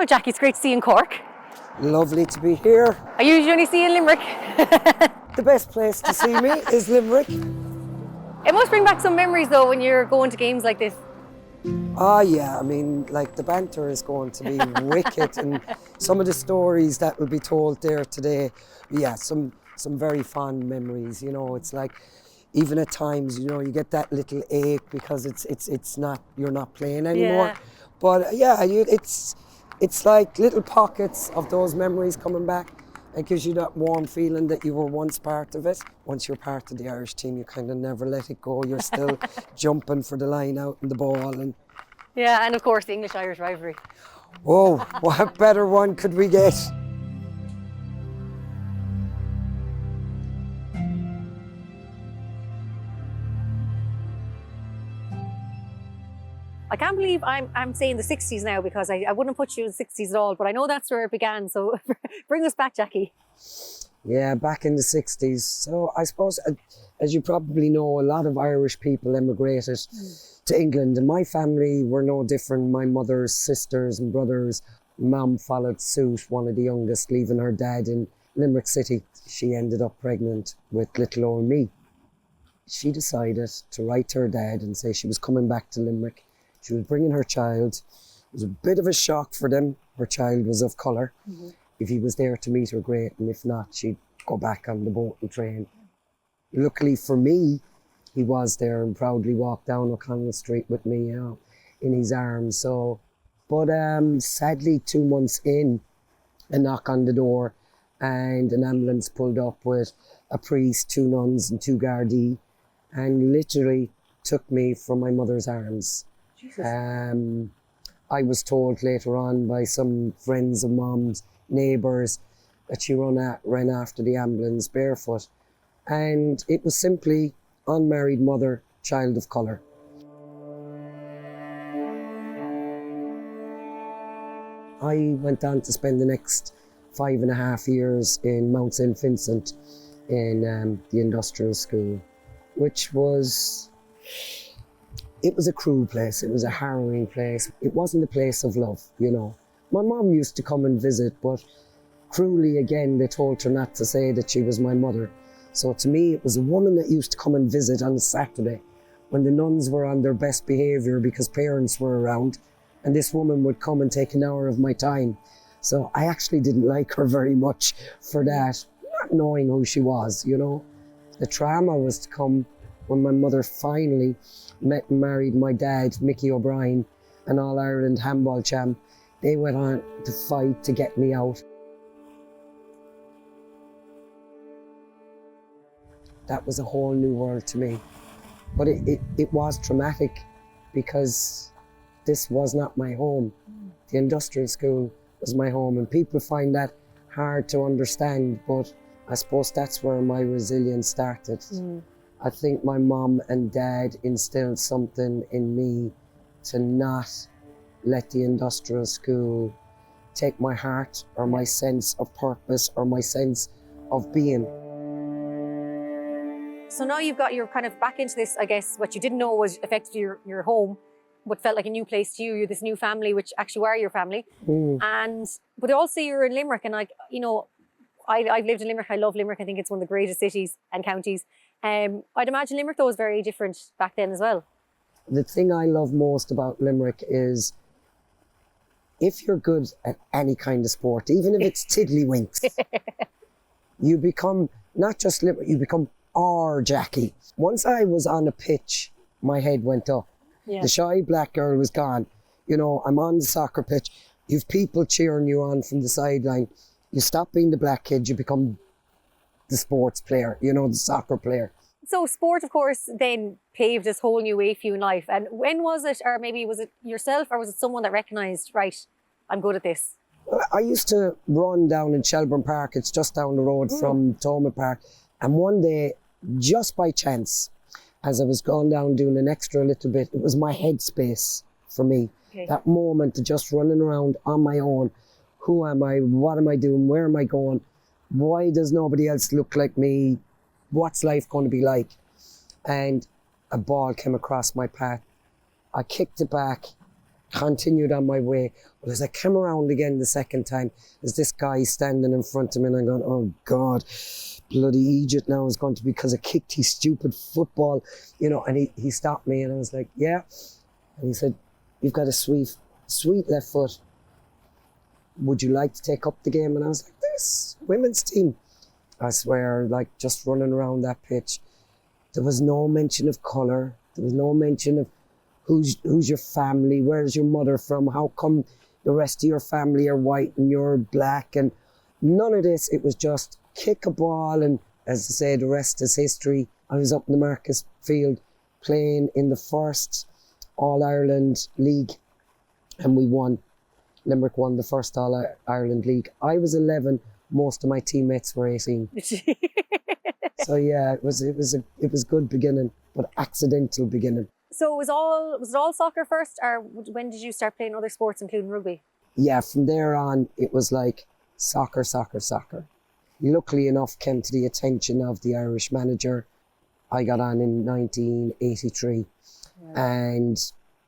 Well, Jackie, it's great to see you in Cork. Lovely to be here. I usually only see you in Limerick. The best place to see me is Limerick. It must bring back some memories though when you're going to games like this. Ah, yeah, I mean, like the banter is going to be wicked, and some of the stories that will be told there today, yeah, some very fond memories. You know, it's like, even at times, you know, you get that little ache because it's not, you're not playing anymore. Yeah. But yeah, it's like little pockets of those memories coming back. It gives you that warm feeling that you were once part of it. Once you're part of the Irish team, you kind of never let it go. You're still jumping for the line out and the ball. And Yeah, and of course the English-Irish rivalry. oh, what better one could we get? I can't believe I'm saying the 60s now because I wouldn't put you in the 60s at all, but I know that's where it began. So bring us back, Jackie. Yeah, back in the 60s. So I suppose, as you probably know, a lot of Irish people emigrated to England, and my family were no different. My mother's sisters and brothers, mum followed suit, one of the youngest, leaving her dad in Limerick City. She ended up pregnant with little old me. She decided to write to her dad and say she was coming back to Limerick. She was bringing her child. It was a bit of a shock for them. Her child was of colour. Mm-hmm. If he was there to meet her, great, and if not, she'd go back on the boat and train. Luckily for me, he was there and proudly walked down O'Connell Street with me, you know, in his arms. So, but sadly, 2 months in, a knock on the door, and an ambulance pulled up with a priest, 2 nuns, and 2 Gardaí, and literally took me from my mother's arms. I was told later on by some friends of mum's, neighbours, that she ran after the ambulance barefoot. And it was simply unmarried mother, child of colour. I went on to spend the next 5.5 years in Mount St. Vincent in the industrial school, which was... It was a cruel place, it was a harrowing place. It wasn't a place of love, you know. My mum used to come and visit, but cruelly again, they told her not to say that she was my mother. So to me, it was a woman that used to come and visit on a Saturday when the nuns were on their best behaviour because parents were around, and this woman would come and take an hour of my time. So I actually didn't like her very much for that, not knowing who she was, you know. The trauma was to come when my mother finally met and married my dad, O'Brien, an All-Ireland handball champ. They went on to fight to get me out. That was a whole new world to me. But it was traumatic because this was not my home. The industrial school was my home, and people find that hard to understand, but I suppose that's where my resilience started. I think my mum and dad instilled something in me to not let the industrial school take my heart or my sense of purpose or my sense of being. So now you're kind of back into this, I guess, what you didn't know was affected your home, but felt like a new place to you. You're this new family, which actually were your family. But also you're in Limerick, and like, you know, I've lived in Limerick. I love Limerick. I think it's one of the greatest cities and counties. I'd imagine Limerick though was very different back then as well. The thing I love most about Limerick is if you're good at any kind of sport, even if it's tiddlywinks, you become not just Limerick, you become Jackie. Once I was on a pitch, my head went up. Yeah. The shy black girl was gone. You know, I'm on the soccer pitch. You've people cheering you on from the sideline. You stop being the black kid, you become the sports player, you know, the soccer player. So sport, of course, then paved this whole new way for you in life. And when was it, or maybe was it yourself, or was it someone that recognised, right, I'm good at this? I used to run down in Shelburne Park. It's just down the road from Thoma Park. And one day, just by chance, as I was going down doing an extra little bit, it was my headspace for me. Okay. That moment of just running around on my own. Who am I? What am I doing? Where am I going? Why does nobody else look like me? What's life going to be like? And a ball came across my path. I kicked it back, continued on my way. But as I came around again the second time, there's this guy standing in front of me and I'm going, oh God, bloody Egypt now is going to be because I kicked his stupid football, you know, and he stopped me and I was like, yeah. And he said, you've got a sweet left foot. Would you like to take up the game? And I was like, this women's team. I swear, like just running around that pitch, there was no mention of colour. There was no mention of who's your family, where's your mother from, how come the rest of your family are white and you're black, and none of this. It was just kick a ball, and as I say, the rest is history. I was up in the Marcus Field playing in the first All-Ireland League and we won. Limerick won the first All-Ireland League. I was 11, most of my teammates were 18. So yeah, it was a good beginning, but accidental beginning. So was it all soccer first, or when did you start playing other sports, including rugby? Yeah, from there on, it was like soccer, soccer, soccer. Luckily enough, came to the attention of the Irish manager. I got on in 1983 and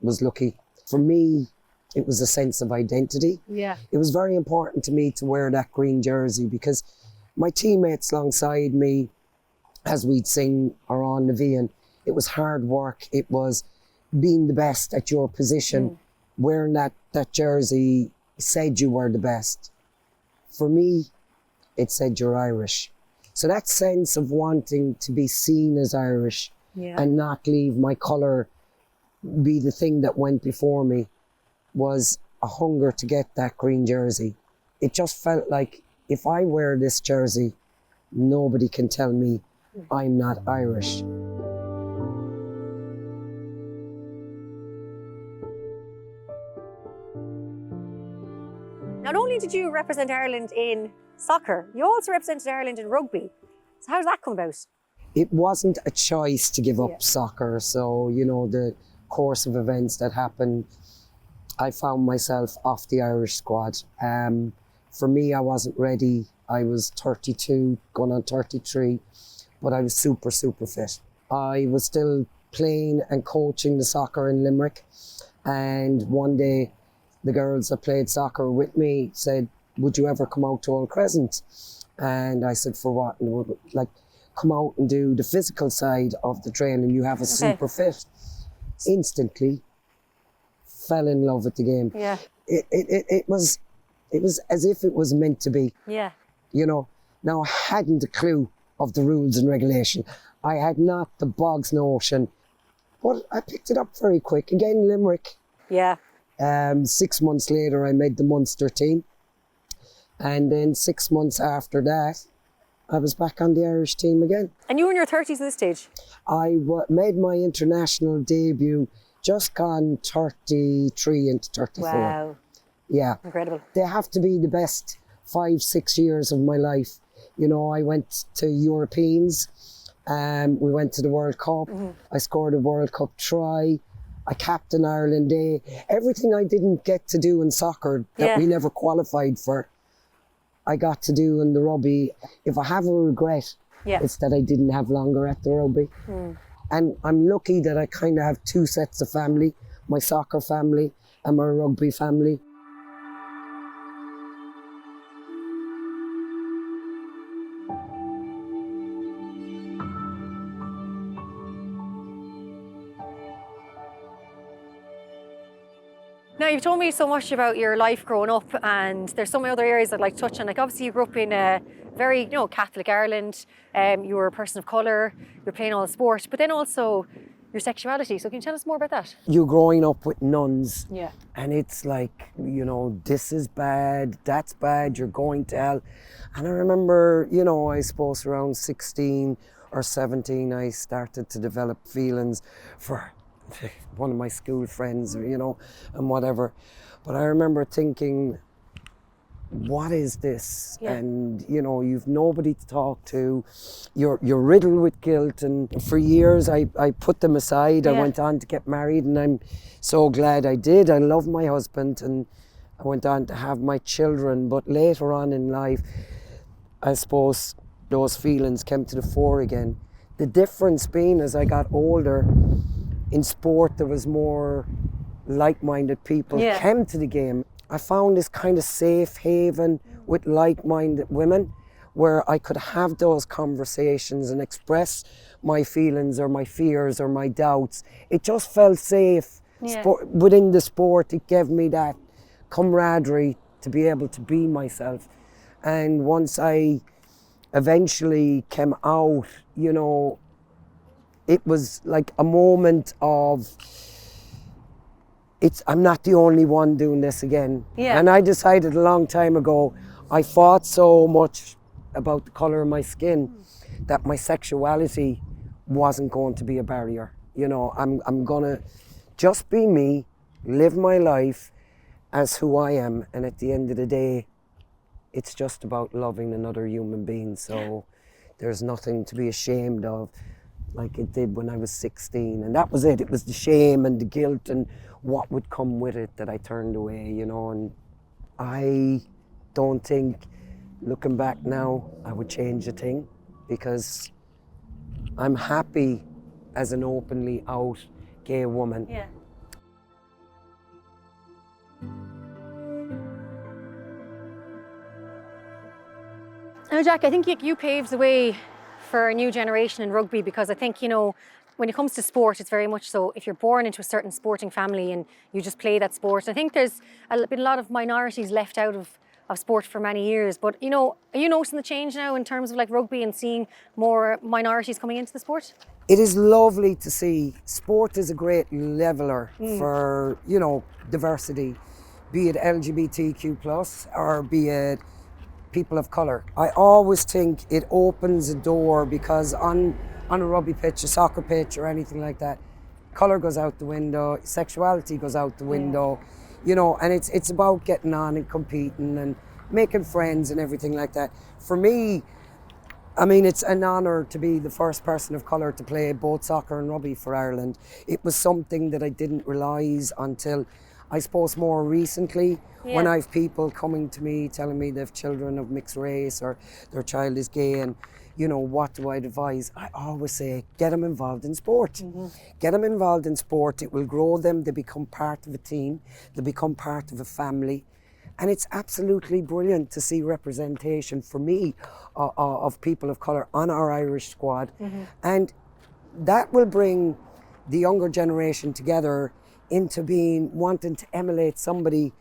was lucky. For me, it was a sense of identity. Yeah. It was very important to me to wear that green jersey because my teammates alongside me, as we'd sing or on the Vian, it was hard work. It was being the best at your position. Wearing that jersey said you were the best. For me, it said you're Irish. So that sense of wanting to be seen as Irish and not leave my colour be the thing that went before me was a hunger to get that green jersey. It just felt like if I wear this jersey, nobody can tell me I'm not Irish. Not only did you represent Ireland in soccer, you also represented Ireland in rugby. So how did that come about? It wasn't a choice to give up soccer. So, you know, the course of events that happened, I found myself off the Irish squad. For me, I wasn't ready. I was 32, going on 33, but I was super, super fit. I was still playing and coaching the soccer in Limerick. And one day, the girls that played soccer with me said, would you ever come out to Old Crescent? And I said, for what? And they would, like, come out and do the physical side of the training. You have a super fit. Instantly fell in love with the game. Yeah. It was as if it was meant to be. Yeah. You know, now I hadn't a clue of the rules and regulation. I had not the bog's notion, but I picked it up very quick. Again, Limerick. Yeah. 6 months later, I made the Munster team. And then 6 months after that, I was back on the Irish team again. And you were in your 30s at this stage? I made my international debut, just gone 33 into 34. Wow. Yeah. Incredible. They have to be the best 5-6 years of my life. You know, I went to Europeans, we went to the World Cup, I scored a World Cup try, I captained Ireland A. Everything I didn't get to do in soccer that we never qualified for, I got to do in the rugby. If I have a regret, it's that I didn't have longer at the rugby. And I'm lucky that I kind of have two sets of family, my soccer family and my rugby family. Now, you've told me so much about your life growing up, and there's so many other areas I'd like to touch on. Like, obviously, you grew up in a very, you know, Catholic Ireland. You were a person of colour. You were playing all the sport, but then also your sexuality. So, can you tell us more about that? You're growing up with nuns, Yeah. and it's like, you know, this is bad, that's bad, you're going to hell. And I remember, you know, I suppose around 16 or 17, I started to develop feelings for one of my school friends, or, you know, and whatever. But I remember thinking, what is this? Yeah. And, you know, you've nobody to talk to. You're riddled with guilt. And for years, I put them aside. I went on to get married, and I'm so glad I did. I love my husband, and I went on to have my children. But later on in life, I suppose those feelings came to the fore again. The difference being, as I got older, in sport, there was more like-minded people Yeah. came to the game. I found this kind of safe haven with like-minded women where I could have those conversations and express my feelings or my fears or my doubts. It just felt safe. Yeah. Within the sport, it gave me that camaraderie to be able to be myself. And once I eventually came out, you know, it was like a moment of, I'm not the only one doing this again. Yeah. And I decided a long time ago, I fought so much about the colour of my skin that my sexuality wasn't going to be a barrier. You know, I'm gonna just be me, live my life as who I am, and at the end of the day, it's just about loving another human being. So there's nothing to be ashamed of, like it did when I was 16. And that was it. It was the shame and the guilt and what would come with it that I turned away, you know. And I don't think, looking back now, I would change a thing, because I'm happy as an openly out gay woman. Yeah. Now, Jack, I think you paved the way for a new generation in rugby, because I think, you know, when it comes to sport, it's very much so, if you're born into a certain sporting family and you just play that sport. I think there's been a lot of minorities left out of sport for many years. But, you know, are you noticing the change now in terms of like rugby and seeing more minorities coming into the sport? It is lovely to see. Sport is a great leveller for, you know, diversity, be it LGBTQ plus or be it people of colour. I always think it opens a door, because on a rugby pitch, a soccer pitch or anything like that, colour goes out the window, sexuality goes out the window, you know, and it's about getting on and competing and making friends and everything like that. For me, I mean, it's an honour to be the first person of colour to play both soccer and rugby for Ireland. It was something that I didn't realise until, I suppose, more recently, when I've people coming to me telling me they've children of mixed race or their child is gay, and, you know, what do I advise? I always say, get them involved in sport. Get them involved in sport. It will grow them. They become part of a team. They become part of a family. And it's absolutely brilliant to see representation for me of people of colour on our Irish squad. And that will bring the younger generation together into wanting to emulate somebody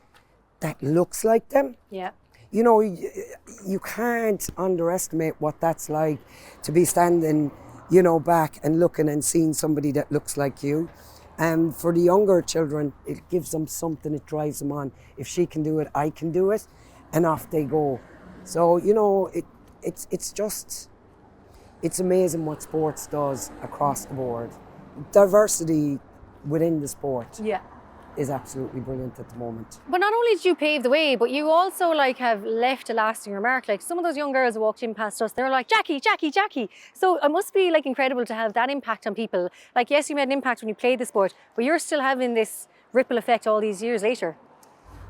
that looks like them. Yeah. You know, you can't underestimate what that's like to be standing, you know, back and looking and seeing somebody that looks like you. And for the younger children, it gives them something, it drives them on. If she can do it, I can do it. And off they go. So, you know, it's amazing what sports does across the board. Diversity within the sport is absolutely brilliant at the moment. But not only did you pave the way, but you also like have left a lasting remark. Like some of those young girls who walked in past us, they were like, Jackie, Jackie, Jackie. So it must be like incredible to have that impact on people. Like, yes, you made an impact when you played the sport, but you're still having this ripple effect all these years later.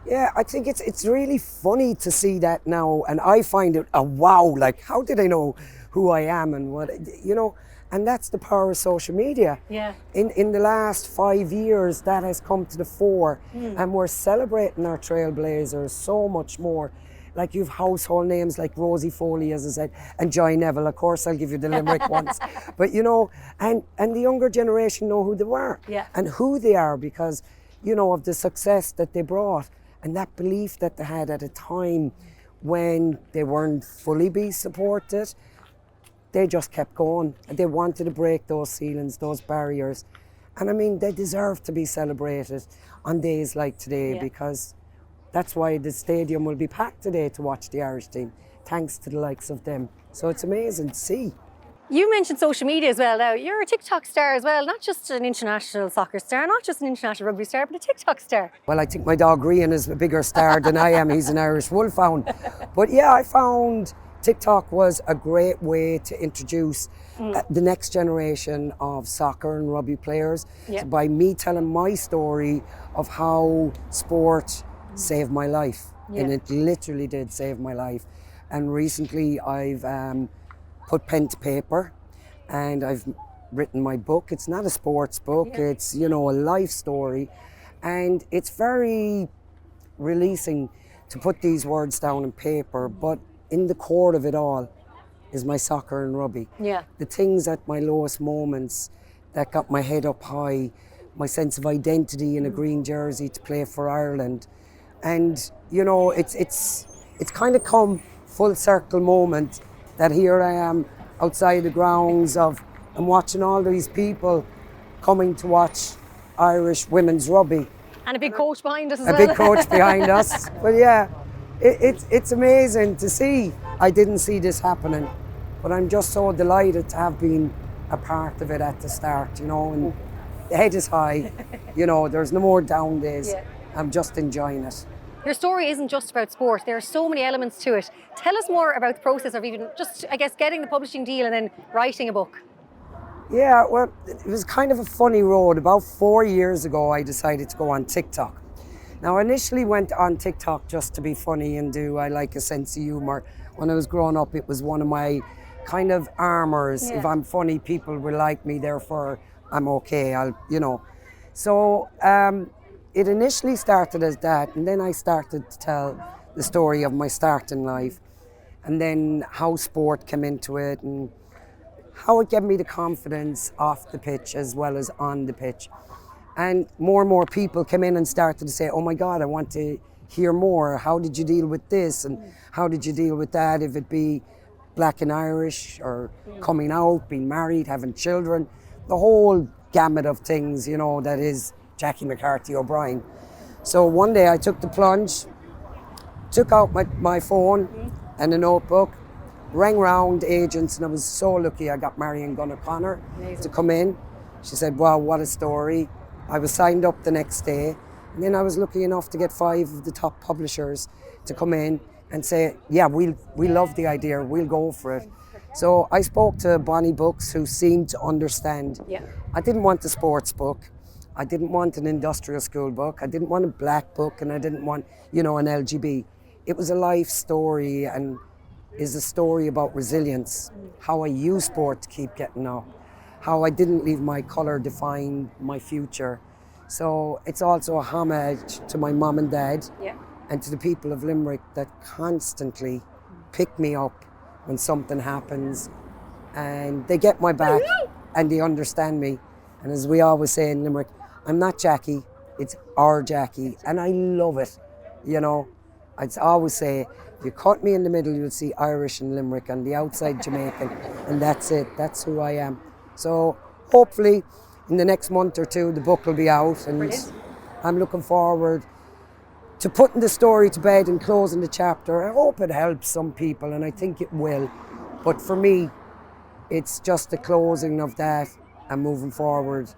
Yeah, I think it's really funny to see that now, and I find it a wow. Like, how did I know who I am and what, you know? And that's the power of social media. Yeah. In the last 5 years, that has come to the fore, and we're celebrating our trailblazers so much more. Like, you've household names like Rosie Foley, as I said, and Joy Neville. Of course, I'll give you the Limerick ones. But, you know, and the younger generation know who they were and who they are, because, you know, of the success that they brought and that belief that they had at a time when they weren't fully be supported. They just kept going. They wanted to break those ceilings, those barriers. And I mean, they deserve to be celebrated on days like today, because that's why the stadium will be packed today to watch the Irish team, thanks to the likes of them. So it's amazing to see. You mentioned social media as well now. You're a TikTok star as well, not just an international soccer star, not just an international rugby star, but a TikTok star. Well, I think my dog Rian is a bigger star than I am. He's an Irish wolfhound. But yeah, I found TikTok was a great way to introduce the next generation of soccer and rugby players by me telling my story of how sport saved my life. And it literally did save my life. And recently I've put pen to paper and I've written my book. It's not a sports book, it's, you know, a life story. And it's very releasing to put these words down on paper, but in the core of it all is my soccer and rugby. Yeah. The things at my lowest moments that got my head up high, my sense of identity in a green jersey to play for Ireland. And, you know, it's kind of come full circle moment that here I am outside the grounds of, I'm watching all these people coming to watch Irish women's rugby. And a big coach behind us as A well. big coach behind us. But yeah, it's amazing to see. I didn't see this happening, but I'm just so delighted to have been a part of it at the start, you know, and the head is high, you know, there's no more down days. Yeah. I'm just enjoying it. Your story isn't just about sport. There are so many elements to it. Tell us more about the process of even just, I guess, getting the publishing deal and then writing a book. Yeah, well, it was kind of a funny road. About 4 years ago, I decided to go on TikTok. Now, I initially went on TikTok just to be funny and I like a sense of humour. When I was growing up, it was one of my kind of armours. Yeah. If I'm funny, people will like me, therefore I'm okay, you know. So it initially started as that, and then I started to tell the story of my start in life, and then how sport came into it, and how it gave me the confidence off the pitch as well as on the pitch. And more people came in and started to say, oh my God, I want to hear more. How did you deal with this? And how did you deal with that? If it be Black and Irish or coming out, being married, having children, the whole gamut of things, you know, that is Jackie McCarthy-O'Brien. So one day I took the plunge, took out my phone and a notebook, rang round agents, and I was so lucky I got Marion Gunn-O'Connor to come in. She said, wow, what a story. I was signed up the next day, and then I was lucky enough to get 5 of the top publishers to come in and say, yeah, we love the idea, we'll go for it. So I spoke to Bonnie Books, who seemed to understand. Yeah. I didn't want a sports book. I didn't want an industrial school book. I didn't want a black book, and I didn't want, you know, an LGB. It was a life story and is a story about resilience, how I use sport to keep getting up, how I didn't leave my colour define my future. So it's also a homage to my mum and dad and to the people of Limerick that constantly pick me up when something happens, and they get my back and they understand me. And as we always say in Limerick, I'm not Jackie, it's our Jackie, and I love it, you know. I'd always say, if you cut me in the middle, you'll see Irish and Limerick, and the outside Jamaican, and that's it, that's who I am. So hopefully in the next month or two, the book will be out, and Brilliant. I'm looking forward to putting the story to bed and closing the chapter. I hope it helps some people, and I think it will. But for me, it's just the closing of that and moving forward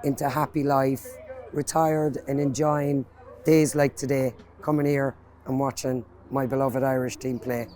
into a happy life, retired and enjoying days like today, coming here and watching my beloved Irish team play.